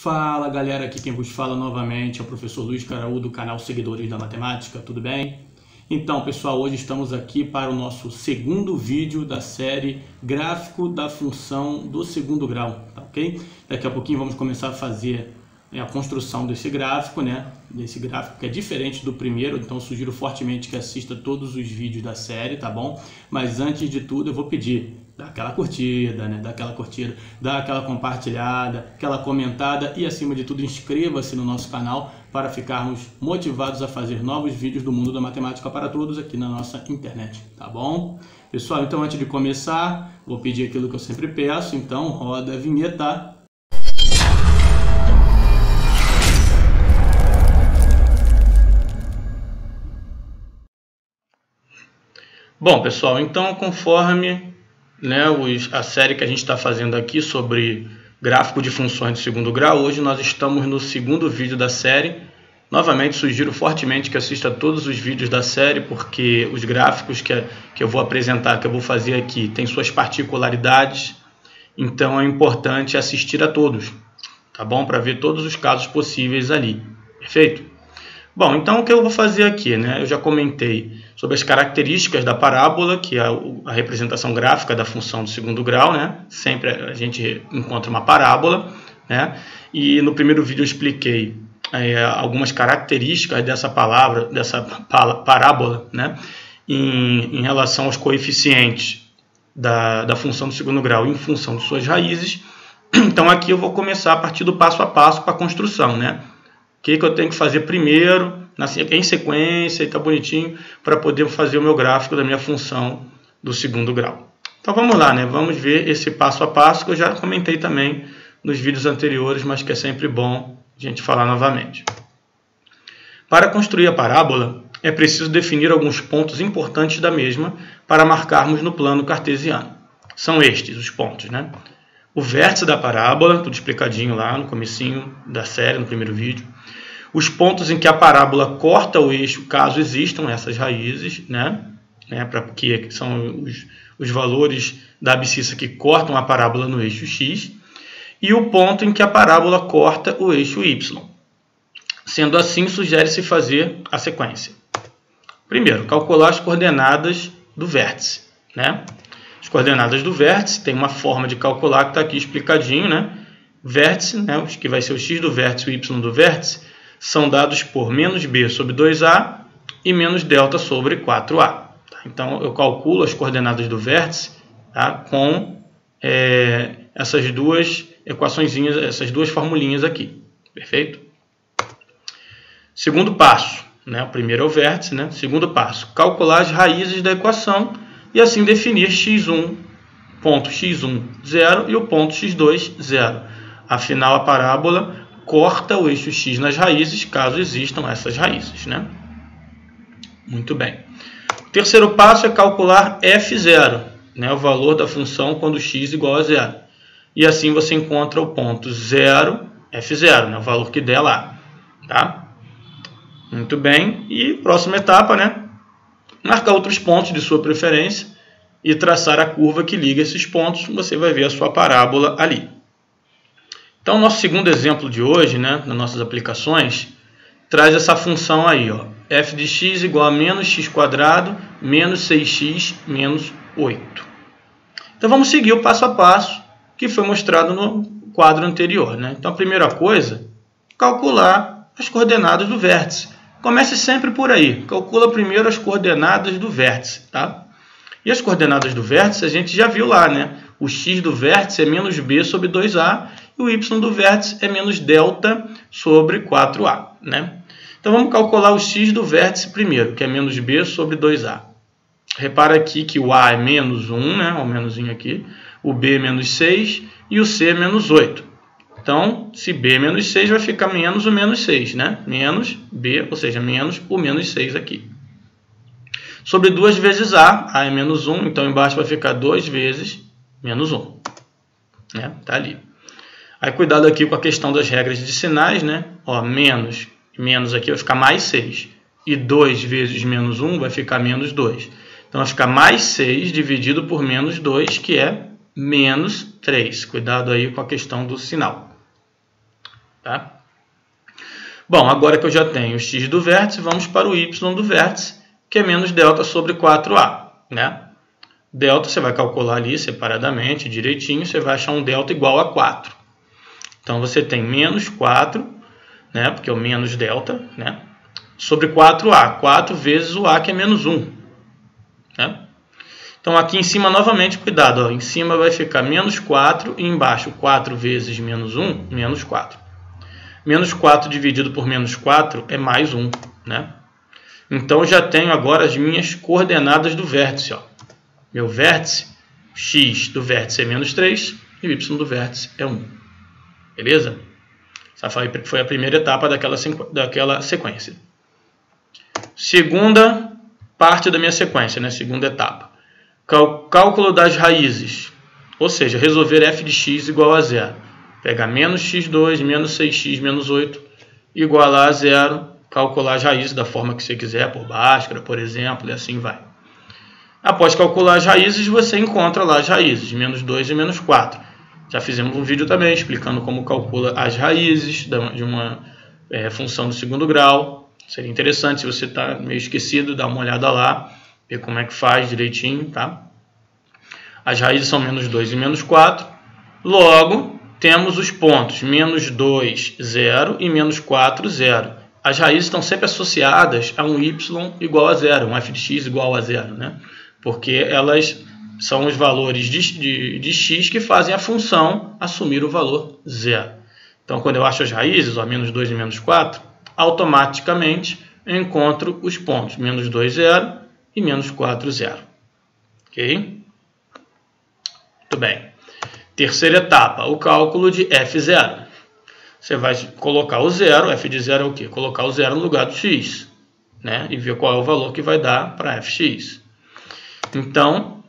Fala galera, aqui quem vos fala novamente é o professor Luiz Caraú do canal Seguidores da Matemática, tudo bem? Então pessoal, hoje estamos aqui para o nosso segundo vídeo da série Gráfico da Função do Segundo Grau, tá ok? Daqui a pouquinho vamos começar a fazer a construção desse gráfico, né? Desse gráfico que é diferente do primeiro, então sugiro fortemente que assista todos os vídeos da série, tá bom? Mas antes de tudo eu vou pedir, dá aquela curtida, né? Dá aquela compartilhada, aquela comentada e acima de tudo inscreva-se no nosso canal para ficarmos motivados a fazer novos vídeos do mundo da matemática para todos aqui na nossa internet, tá bom? Pessoal, então antes de começar, vou pedir aquilo que eu sempre peço, então roda a vinheta. Bom, pessoal, então conforme a série que a gente está fazendo aqui sobre gráfico de funções de segundo grau, hoje nós estamos no segundo vídeo da série. Novamente, sugiro fortemente que assista todos os vídeos da série, porque os gráficos que eu vou apresentar, que eu vou fazer aqui, têm suas particularidades, então é importante assistir a todos, tá bom? Para ver todos os casos possíveis ali, perfeito? Bom, então o que eu vou fazer aqui, né? Eu já comentei sobre as características da parábola, que é a representação gráfica da função do segundo grau, né? Sempre a gente encontra uma parábola, né? E no primeiro vídeo eu expliquei algumas características dessa parábola, né? Em relação aos coeficientes da função do segundo grau em função de suas raízes. Então aqui eu vou começar a partir do passo a passo para a construção, né? O que eu tenho que fazer primeiro, em sequência, e tá bonitinho, para poder fazer o meu gráfico da minha função do segundo grau. Então vamos lá, né? Vamos ver esse passo a passo que eu já comentei também nos vídeos anteriores, mas que é sempre bom a gente falar novamente. Para construir a parábola, é preciso definir alguns pontos importantes da mesma para marcarmos no plano cartesiano. São estes os pontos, né? O vértice da parábola, tudo explicadinho lá no comecinho da série, no primeiro vídeo. Os pontos em que a parábola corta o eixo, caso existam essas raízes, né? Que são os valores da abscissa que cortam a parábola no eixo x. E o ponto em que a parábola corta o eixo y. Sendo assim, sugere-se fazer a sequência. Primeiro, calcular as coordenadas do vértice, né? As coordenadas do vértice, tem uma forma de calcular que está aqui explicadinho, né? Vértice, né? Que vai ser o x do vértice e o y do vértice, são dados por menos b sobre 2a e menos delta sobre 4a. Então, eu calculo as coordenadas do vértice, tá? Com essas duas equaçõezinhas, essas duas formulinhas aqui. Perfeito? Segundo passo, né? O primeiro é o vértice, né? Segundo passo, calcular as raízes da equação e assim definir x1, ponto x1, 0 e o ponto x2, 0. Afinal, a parábola corta o eixo x nas raízes, caso existam essas raízes, né? Muito bem. O terceiro passo é calcular f0, né? O valor da função quando x igual a 0. E assim você encontra o ponto 0, f0, né? O valor que der lá, tá? Muito bem. E próxima etapa, né? Marcar outros pontos de sua preferência e traçar a curva que liga esses pontos. Você vai ver a sua parábola ali. Então, nosso segundo exemplo de hoje, né, nas nossas aplicações, traz essa função aí, ó, f de x igual a menos x quadrado menos 6x menos 8. Então, vamos seguir o passo a passo que foi mostrado no quadro anterior, né? Então, a primeira coisa, calcular as coordenadas do vértice. Comece sempre por aí. Calcula primeiro as coordenadas do vértice, tá? E as coordenadas do vértice a gente já viu lá, né? O x do vértice é menos b sobre 2a e o y do vértice é menos delta sobre 4a, né? Então vamos calcular o x do vértice primeiro, que é menos b sobre 2a. Repara aqui que o a é menos 1, né? O menusinho aqui. O b é menos 6 e o c é menos 8. Então, se b é menos 6, vai ficar menos o menos 6, né? Menos b, ou seja, menos o menos 6 aqui. Sobre 2 vezes a é menos 1, então embaixo vai ficar 2 vezes menos 1. Né? Tá ali. Aí cuidado aqui com a questão das regras de sinais, né? Ó, menos aqui vai ficar mais 6. E 2 vezes menos 1 vai ficar menos 2. Então vai ficar mais 6 dividido por menos 2, que é menos 3. Cuidado aí com a questão do sinal. tá? Bom, agora que eu já tenho o x do vértice, vamos para o y do vértice, que é menos delta sobre 4a, né? Delta você vai calcular ali separadamente, direitinho, você vai achar um delta igual a 4. Então você tem menos 4, né? Porque é o menos delta, né? Sobre 4a, 4 vezes o a, que é menos 1, né? Então aqui em cima, novamente, cuidado, ó, em cima vai ficar menos 4 e embaixo 4 vezes menos 1, menos 4. Menos 4 dividido por menos 4 é mais 1, né? Então eu já tenho agora as minhas coordenadas do vértice, ó. Meu vértice, x do vértice é menos 3 e o y do vértice é 1. Beleza? Essa foi a primeira etapa daquela sequência. Segunda parte da minha sequência, né? Segunda etapa. Cálculo das raízes, ou seja, resolver f de x igual a 0. Pegar menos x2, menos 6x, menos 8, igualar a 0, calcular as raízes da forma que você quiser, por Bhaskara, por exemplo, e assim vai. Após calcular as raízes, você encontra lá as raízes, menos 2 e menos 4. Já fizemos um vídeo também explicando como calcula as raízes de uma função do segundo grau. Seria interessante, se você está meio esquecido, dar uma olhada lá, ver como é que faz direitinho, tá? As raízes são menos 2 e menos 4. Logo, temos os pontos menos 2, 0 e menos 4, 0. As raízes estão sempre associadas a um y igual a 0, um f de x igual a 0, né? Porque elas são os valores de x que fazem a função assumir o valor 0. Então, quando eu acho as raízes, ó, menos 2 e menos 4, automaticamente eu encontro os pontos menos 2, 0 e menos 4, 0. Ok? Muito bem. Terceira etapa, o cálculo de f0. Você vai colocar o 0, f de 0 é o quê? Colocar o 0 no lugar do x, né? E ver qual é o valor que vai dar para fx. Então,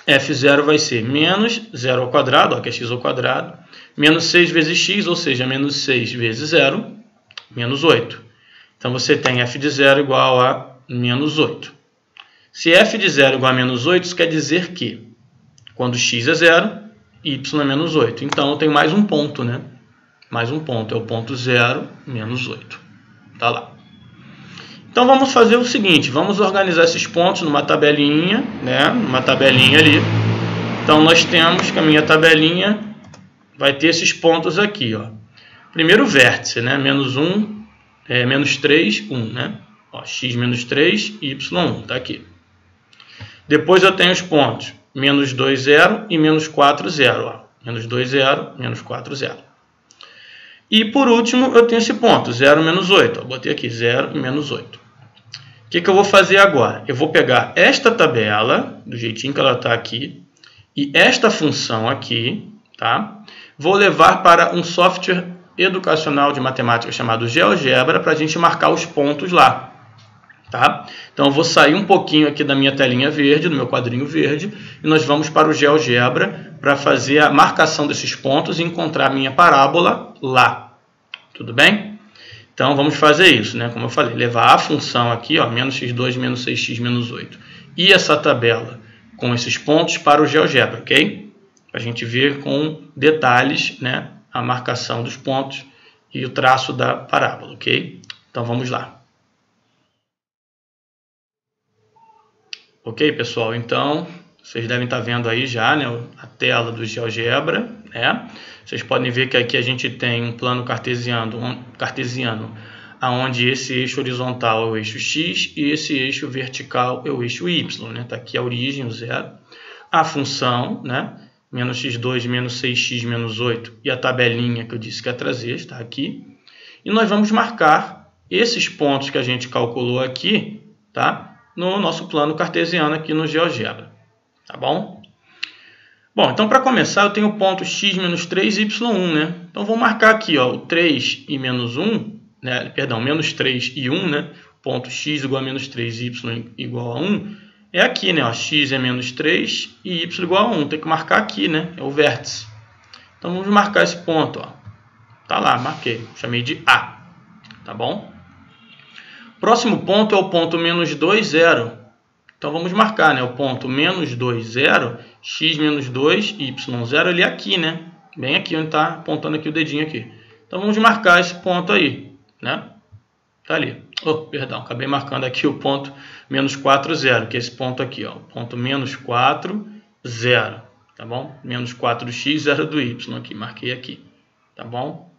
f0 vai ser menos 0 ao quadrado, ó, que é x ao quadrado, menos 6 vezes x, ou seja, menos 6 vezes 0, menos 8. Então, você tem f de 0 igual a menos 8. Se f de 0 igual a menos 8, isso quer dizer que, quando x é 0, y é menos 8. Então, eu tenho mais um ponto, né? Mais um ponto, é o ponto 0, menos 8. Tá lá. Então, vamos fazer o seguinte, vamos organizar esses pontos numa tabelinha, né? Numa tabelinha ali. Então, nós temos que a minha tabelinha vai ter esses pontos aqui, ó. Primeiro vértice, né? Menos 1, menos 3, 1, né? Ó, x menos 3, y1, tá aqui. Depois eu tenho os pontos menos 2, 0 e menos 4, 0. Ó. Menos 2, 0, menos 4, 0. E por último eu tenho esse ponto, 0, menos 8. Ó. Botei aqui 0 e menos 8. O que eu vou fazer agora? Eu vou pegar esta tabela, do jeitinho que ela está aqui, e esta função aqui, tá? Vou levar para um software educacional de matemática chamado GeoGebra para a gente marcar os pontos lá. Tá? Então eu vou sair um pouquinho aqui da minha telinha verde, do meu quadrinho verde, e nós vamos para o GeoGebra para fazer a marcação desses pontos e encontrar a minha parábola lá. Tudo bem? Então vamos fazer isso, né? Como eu falei, levar a função aqui, ó, menos x2, menos 6x, menos 8, e essa tabela com esses pontos para o GeoGebra, ok? Para a gente ver com detalhes, né, a marcação dos pontos e o traço da parábola, ok? Então vamos lá. Ok, pessoal? Então, vocês devem estar vendo aí já, né, a tela do GeoGebra, né? Vocês podem ver que aqui a gente tem um plano cartesiano onde esse eixo horizontal é o eixo x e esse eixo vertical é o eixo y, né? Está aqui a origem, o 0. A função, né? Menos x2, menos 6x, menos 8 e a tabelinha que eu disse que ia trazer, está aqui. E nós vamos marcar esses pontos que a gente calculou aqui, tá? No nosso plano cartesiano aqui no GeoGebra, tá bom? Bom, então para começar eu tenho o ponto x menos 3, y1, né? Então vou marcar aqui, ó, o 3 e menos 1, né? Perdão, menos 3 e 1, né? Ponto x igual a menos 3 e y igual a 1, é aqui, né? Ó, x é menos 3 e y igual a 1, tem que marcar aqui, né? É o vértice. Então vamos marcar esse ponto, ó. Tá lá, marquei, chamei de A, tá bom? Próximo ponto é o ponto menos 2, 0. Então vamos marcar, né? O ponto menos 2, 0, x menos 2, y0, ele é aqui, né? Bem aqui, onde está apontando aqui o dedinho aqui. Então vamos marcar esse ponto aí, né? Tá ali. Oh, perdão, acabei marcando aqui o ponto menos 4, 0, que é esse ponto aqui, ó, o ponto menos 4, 0, tá bom? Menos 4 do x, 0 do y aqui, marquei aqui, tá bom?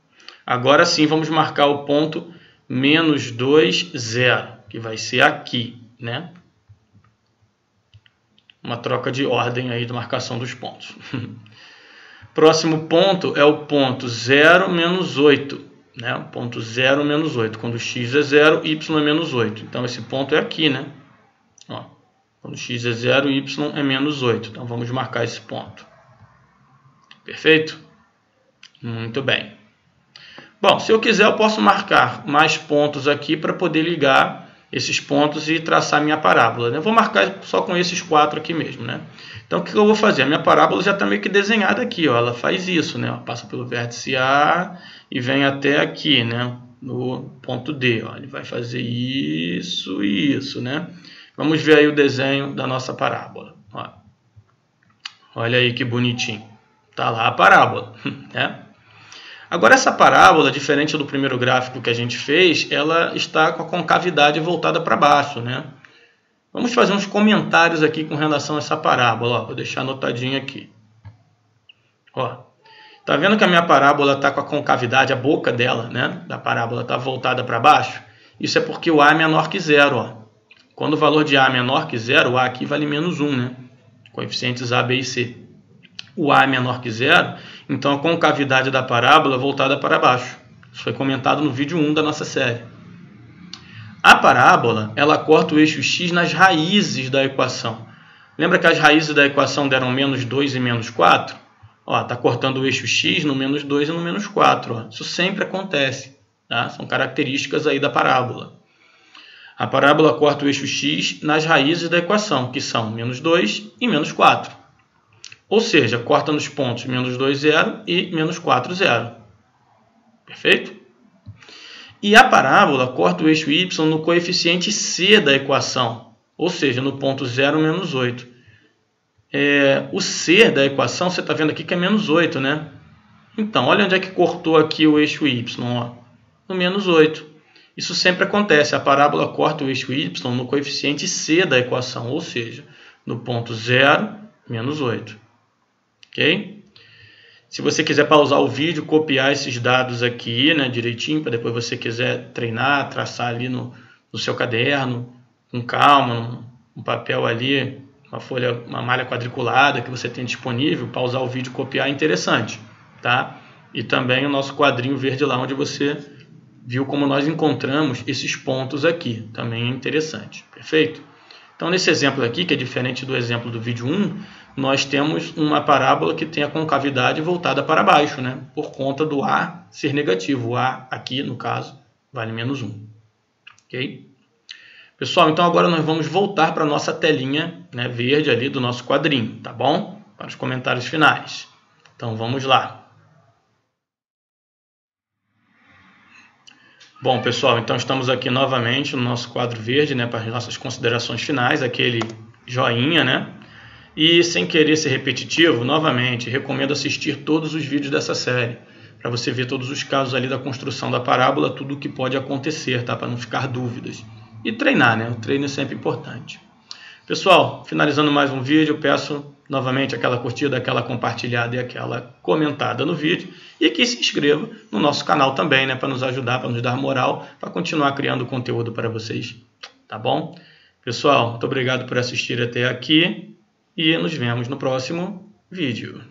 Agora sim vamos marcar o ponto menos 2, 0, que vai ser aqui, né? Uma troca de ordem aí da marcação dos pontos. Próximo ponto é o ponto 0, menos 8. Né? Ponto 0, menos 8. Quando x é 0, y é menos 8. Então, esse ponto é aqui, né? Ó, quando x é 0, y é menos 8. Então, vamos marcar esse ponto. Perfeito? Muito bem. Bom, se eu quiser, eu posso marcar mais pontos aqui para poder ligar esses pontos e traçar minha parábola, né? Eu vou marcar só com esses 4 aqui mesmo, né? Então, o que eu vou fazer? A minha parábola já está meio que desenhada aqui, ó. Ela faz isso, né? Passa pelo vértice A e vem até aqui, né? No ponto D, ó. Ele vai fazer isso e isso, né? Vamos ver aí o desenho da nossa parábola. Ó. Olha aí que bonitinho. Tá lá a parábola, né? Agora, essa parábola, diferente do primeiro gráfico que a gente fez, ela está com a concavidade voltada para baixo, né? Vamos fazer uns comentários aqui com relação a essa parábola. Ó, vou deixar anotadinho aqui. Ó, tá vendo que a minha parábola está com a concavidade, a boca dela, né, da parábola está voltada para baixo? Isso é porque o A é menor que 0. Ó. Quando o valor de A é menor que 0, o A aqui vale menos 1, né? Coeficientes A, B e C. O A é menor que 0, então a concavidade da parábola é voltada para baixo. Isso foi comentado no vídeo 1 da nossa série. A parábola, ela corta o eixo x nas raízes da equação. Lembra que as raízes da equação deram menos 2 e menos 4? Está cortando o eixo x no menos 2 e no menos 4. Ó. Isso sempre acontece. Tá? São características aí da parábola. A parábola corta o eixo x nas raízes da equação, que são menos 2 e menos 4. Ou seja, corta nos pontos menos 2, 0 e menos 4, 0. Perfeito? E a parábola corta o eixo y no coeficiente c da equação, ou seja, no ponto 0, menos 8. O c da equação, você está vendo aqui que é menos 8, né? Então, olha onde é que cortou aqui o eixo y, ó, no menos 8. Isso sempre acontece, a parábola corta o eixo y no coeficiente c da equação, ou seja, no ponto 0, menos 8. Ok? Se você quiser pausar o vídeo, copiar esses dados aqui, né, direitinho, para depois você quiser treinar, traçar ali no seu caderno, com calma, um papel ali, uma folha, uma malha quadriculada que você tem disponível, pausar o vídeo, copiar é interessante, tá? E também o nosso quadrinho verde lá, onde você viu como nós encontramos esses pontos aqui, também é interessante, perfeito? Então, nesse exemplo aqui, que é diferente do exemplo do vídeo 1, nós temos uma parábola que tem a concavidade voltada para baixo, né? Por conta do A ser negativo. O A aqui, no caso, vale menos 1. Ok? Pessoal, então agora nós vamos voltar para a nossa telinha, né, verde ali do nosso quadrinho, tá bom? Para os comentários finais. Então, vamos lá. Bom, pessoal, então estamos aqui novamente no nosso quadro verde, né, para as nossas considerações finais, aquele joinha, né? E sem querer ser repetitivo, novamente, recomendo assistir todos os vídeos dessa série, para você ver todos os casos ali da construção da parábola, tudo o que pode acontecer, tá? Para não ficar dúvidas. E treinar, né? O treino é sempre importante. Pessoal, finalizando mais um vídeo, peço novamente aquela curtida, aquela compartilhada e aquela comentada no vídeo. E que se inscreva no nosso canal também, né? Para nos ajudar, para nos dar moral, para continuar criando conteúdo para vocês. Tá bom? Pessoal, muito obrigado por assistir até aqui. E nos vemos no próximo vídeo.